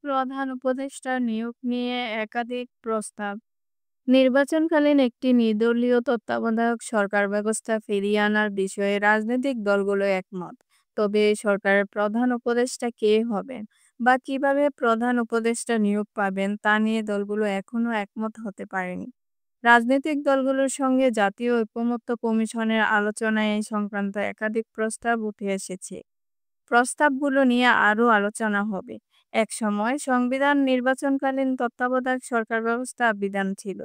প্রধান উপদেষ্টা নিয়োগ নিয়ে একাধিক প্রস্তাব। নির্বাচনকালীন একটি নির্দলীয় তত্ত্বাবধায়ক সরকার ব্যবস্থা ফিরিয়ে আনার বিষয়ে রাজনৈতিক দলগুলো একমত। তবে এই সরকারের প্রধান উপদেষ্টা কে হবেন বা কিভাবে প্রধান উপদেষ্টা নিয়োগ পাবেন তা নিয়ে দলগুলো এখনো একমত হতে পারেনি। রাজনৈতিক দলগুলোর সঙ্গে জাতীয় ঐকমত্য কমিশনের আলোচনায় এই সংক্রান্ত একাধিক প্রস্তাব উঠে এসেছে। প্রস্তাবগুলো নিয়ে আরও আলোচনা হবে। একসময় সংবিধান নির্বাচনকালীন তত্ত্বাবধায়ক সরকার ব্যবস্থা বিধান ছিল।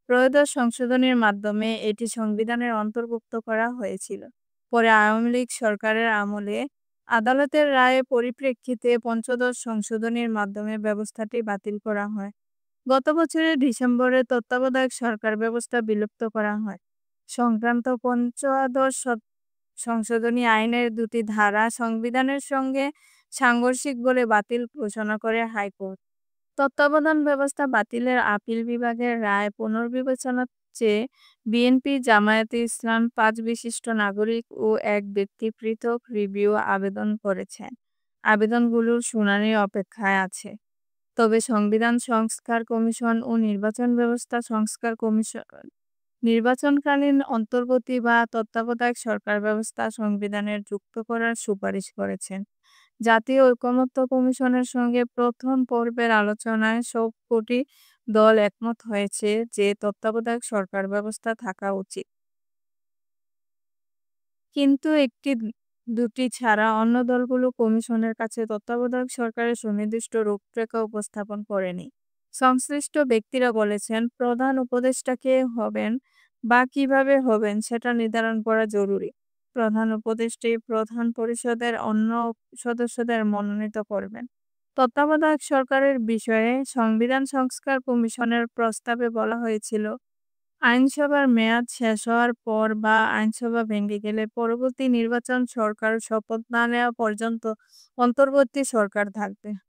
ত্রয়োদশ সংশোধনীর মাধ্যমে এটি সংবিধানের অন্তর্ভুক্ত করা হয়েছিল। পরে আওয়ামী লীগ সরকারের আমলে আদালতের রায়ের পরিপ্রেক্ষিতে পঞ্চদশ সংশোধনীর মাধ্যমে ব্যবস্থাটি বাতিল করা হয়। গত বছরের ডিসেম্বরে তত্ত্বাবধায়ক সরকার ব্যবস্থা বিলুপ্ত করা হয়। সংক্রান্ত পঞ্চদশ সংশোধনী আইনের দুটি ধারা সংবিধানের সঙ্গে সাংঘর্ষিক বলে বাতিল ঘোষণা করে হাইকোর্ট। তত্ত্বাবধান ব্যবস্থা বাতিলের আপিল বিভাগের রায় পুনর্বিবেচনার চেয়ে বিএনপি, জামায়াতে ইসলাম, ৫ বিশিষ্ট নাগরিক ও এক ব্যক্তি পৃথক রিভিউ আবেদন করেছেন। আবেদনগুলোর শুনানির অপেক্ষায় আছে। তবে সংবিধান সংস্কার কমিশন ও নির্বাচন ব্যবস্থা সংস্কার কমিশন নির্বাচনকালীন অন্তর্বর্তী বা তত্ত্বাবধায়ক সরকার ব্যবস্থা সংবিধানের যুক্ত করার সুপারিশ করেছেন। জাতীয় ঐকমত্য কমিশনের সঙ্গে প্রথম পর্বের আলোচনায় সবকটি দল একমত হয়েছে যে তত্ত্বাবধায়ক সরকার ব্যবস্থা থাকা উচিত। কিন্তু দুটি ছাড়া অন্য দলগুলো কমিশনের কাছে তত্ত্বাবধায়ক সরকারের সুনির্দিষ্ট রূপরেখা উপস্থাপন করেনি। সংশ্লিষ্ট ব্যক্তিরা বলেছেন, প্রধান উপদেষ্টা কে হবেন বা কিভাবে হবেন সেটা নির্ধারণ করা জরুরি। প্রধান উপদেষ্টাই প্রধান পরিষদের অন্য সদস্যদের মনোনীত করবেন। তত্ত্বাবধায়ক সরকারের বিষয়ে সংবিধান সংস্কার কমিশনের প্রস্তাবে বলা হয়েছিল, আইনসভার মেয়াদ শেষ হওয়ার পর বা আইনসভা ভেঙে গেলে পরবর্তী নির্বাচন সরকার শপথ না নেওয়া পর্যন্ত অন্তর্বর্তী সরকার থাকবে।